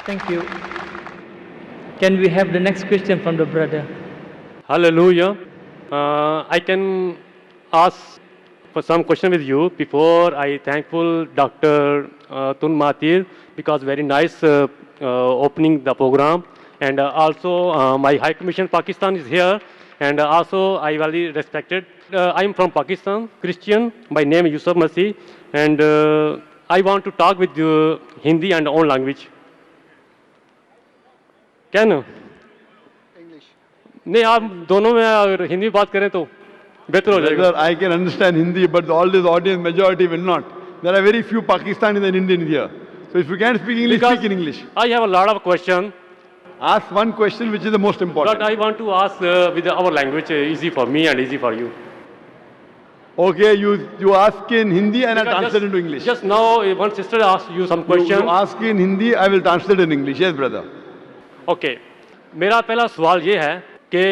Thank you. Can we have the next question from the brother? Hallelujah. I can ask for some question with you before I thankful Dr. Tun Mahathir because very nice opening the program, and also my High Commission Pakistan is here, and also I very respected. I am from Pakistan, Christian. My name is Yusuf Masih, and I want to talk with you Hindi and own language. क्या ना नहीं आप दोनों में अगर हिंदी में बात करें तो बेहतर हो जाएगा. Brother, I can understand Hindi, but all this audience majority will not. There are very few Pakistanis and Indians here. So if you can't speak English, Because speak in English. I have a lot of questions, Ask one question which is the most important. but I want to ask with our language easy for me and easy for you. Okay, you ask in Hindi and I'll Because translate into English. Just now one sister asked you some You question. ask in Hindi, I will translate in English. Yes, brother. Okay मेरा पहला सवाल ये है कि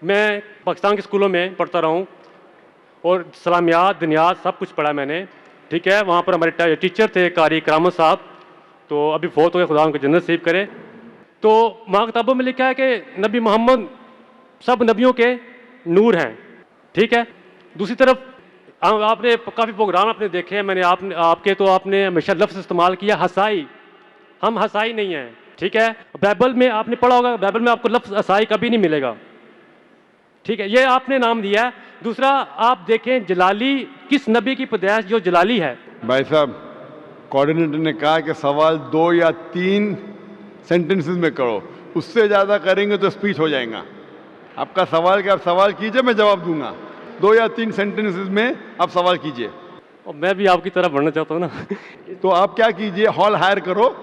मैं पाकिस्तान के स्कूलों में पढ़ता रहा हूँ और सलामियात दुनियात सब कुछ पढ़ा मैंने, ठीक है. वहाँ पर हमारे टीचर थे कारी करामत साहब, तो अभी बहुत हो गए, खुदा उनको जन्नत नसीब करे. तो वहाँ किताबों में लिखा है कि नबी मोहम्मद सब नबियों के नूर हैं, ठीक है. दूसरी तरफ आपने काफ़ी प्रोग्राम आपने देखे हैं मैंने, आपके तो आपने हमेशा लफ्ज़ इस्तेमाल किया हसाई. हम हसाई नहीं हैं, ठीक है. बाइबल में आपने पढ़ा होगा, बाइबल में आपको लफ्ज़ हसाई कभी नहीं मिलेगा, ठीक है. ये आपने नाम दिया है. दूसरा आप देखें जलाली, किस नबी की पैदाइश जो जलाली है. भाई साहब, कोऑर्डिनेटर ने कहा कि सवाल 2 या 3 सेंटेंसेस में करो, उससे ज़्यादा करेंगे तो स्पीच हो जाएगा. आपका सवाल क्या, आप सवाल कीजिए, मैं जवाब दूंगा. 2 या 3 सेंटेंसेस में आप सवाल कीजिए. और मैं भी आपकी तरफ बढ़ना चाहता हूँ ना. तो आप क्या कीजिए, हॉल हायर करो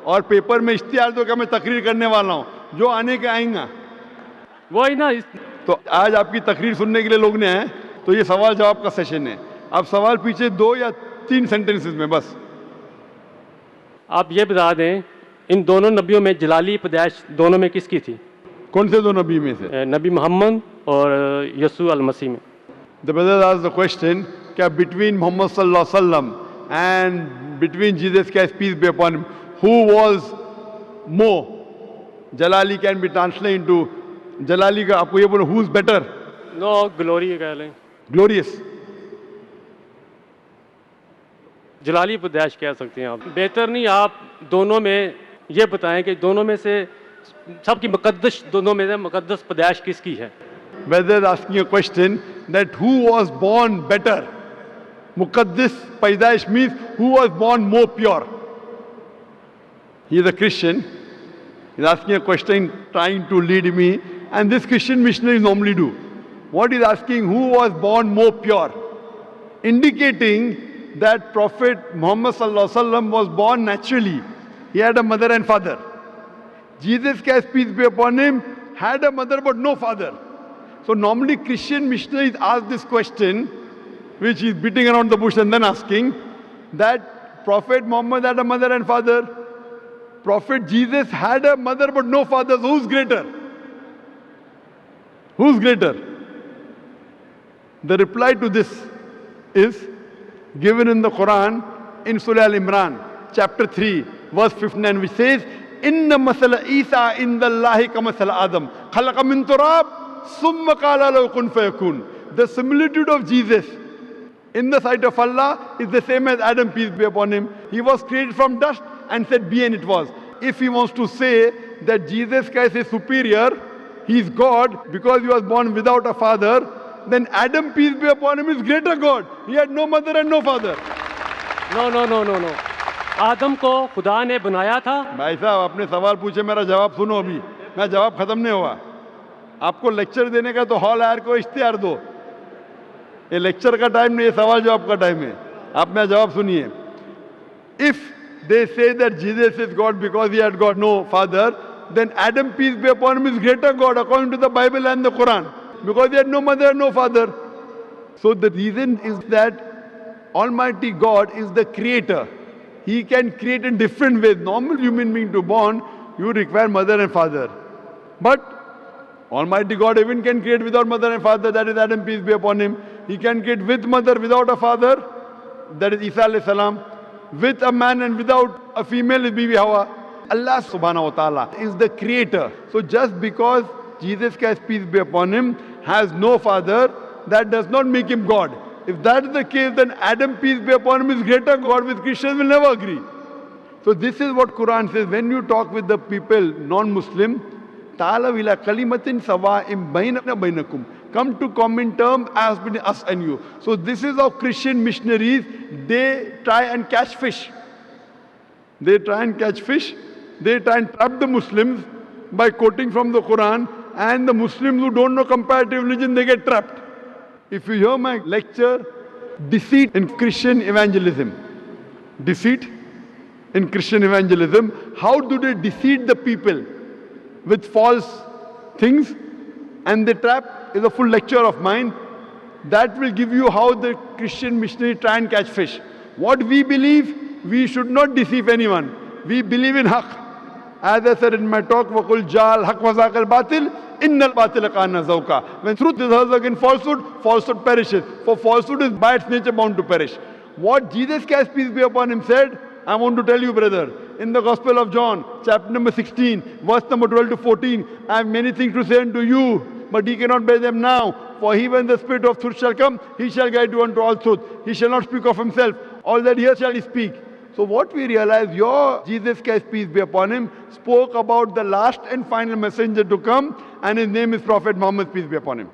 और पेपर में इश्तिहार दो कि मैं तकरीर करने वाला हूँ, जो आने के आएंगा. वही ना. तो आज आपकी तकरीर सुनने के लिए लोग ने आए, तो ये सवाल जवाब का सेशन है. आप सवाल पीछे 2 या 3 सेंटेंसेस में बस. आप ये बता दें इन दोनों नबियों में जलाली पैदाइश दोनों में किसकी थी. कौन से 2 नबी में से? नबी मोहम्मद और यसू अल मसीह में. The brother asked the question क्या बिटवीन मोहम्मद सल्लल्लाहु अलैहि वसल्लम and between Jesus Christ peace be upon him, who was more? जलाली कैन बी ट्रांसलेट इनटू जलाली का आपको ये बोलो who is better? No glory कह लें, Glorious. जलाली पैदाइश कह सकते हैं आप. बेहतर नहीं आप दोनों में ये बताएं कि दोनों में से सबकी मुकद्दस, दोनों में से मुकद्दस पैदाइश किसकी है. Brother is asking a question that who was born better? Muqaddis पैदाइश means who was born more pure. He is a Christian. He is asking a question trying to lead me, and this Christian missionaries normally do. What he is asking, who was born more pure? Indicating that Prophet Muhammad sallallahu alaihi wasallam was born naturally. He had a mother and father. Jesus Christ, peace be upon him, had a mother but no father. So normally Christian missionaries ask this question, which is beating around the bush and then asking, that Prophet Muhammad had a mother and father. Prophet Jesus had a mother but no father. So who's greater? Who's greater? The reply to this is given in the Quran in Surah Al-Imran, chapter 3, verse 59, which says, Inna masala Isa inda Allahi ka masala Adam. Khalaqa min turab, summa qala lahu kun fayakun. The similitude of Jesus in the sight of Allah is the same as Adam, peace be upon him. He was created from dust and said, be, and it was. If he wants to say that Jesus Christ is superior, he is God because he was born without a father, then Adam, peace be upon him, is greater God. He had no mother and no father. No no no no no. आदम को खुदा ने बनाया था. भाई साहब, आपने सवाल पूछे, मेरा जवाब सुनो. अभी मैं जवाब खत्म नहीं हुआ. आपको लेक्चर देने का तो हॉल आयर को इश्तिहार दो. ये लेक्चर का टाइम नहीं, ये सवाल जवाब का टाइम है. आप मेरा जवाब सुनिए. If they say that Jesus is God because he had got no father, then Adam, peace be upon him, is greater God according to the Bible and the Quran because he had no mother and no father. So the reason is that Almighty God is the creator. He can create in different ways. Normal human being to born, you require mother and father. But Almighty God even can create without mother and father, that is Adam, peace be upon him. He can create with mother without a father, that is Isa alayhi salam. With a man and without a female is Bibi Hawa. Allah subhanahu wa ta'ala is the creator. So just because Jesus Christ, peace be upon him, has no father, that does not make him God. If that is the case, then Adam, peace be upon him, is greater God, which Christians will never agree. So this is what Quran says. When you talk with the people, non-Muslim, ta'ala ila kalimatin sawa'im bainana bainakum. Come to common terms as between us and you. So this is how Christian missionaries, they try and catch fish. They try and catch fish. They try and trap the Muslims by quoting from the Quran. And the Muslims who don't know comparative religion, they get trapped. If you hear my lecture, deceit in Christian evangelism. Deceit in Christian evangelism. How do they deceive the people with false things? And the trap is a full lecture of mine. That will give you how the Christian missionary try and catch fish. What we believe, we should not deceive anyone. We believe in haqq. As I said in my talk, وَقُلْ جَعَلْ حَقْ وَزَاقَ الْبَاطِلِ إِنَّ الْبَاطِلَ كَانَ زَوْقًا. When truth is hurled against falsehood, falsehood perishes. For falsehood is by its nature bound to perish. What Jesus Christ, peace be upon him, said, I want to tell you, brother, in the Gospel of John, chapter number 16, verse number 12 to 14, I have many things to say unto you, but ye cannot bear them now. For he, when the Spirit of truth shall come, he shall guide you unto all truth. He shall not speak of himself. All that he hears shall he speak. So what we realize, your Jesus Christ, peace be upon him, spoke about the last and final messenger to come, and his name is Prophet Muhammad, peace be upon him.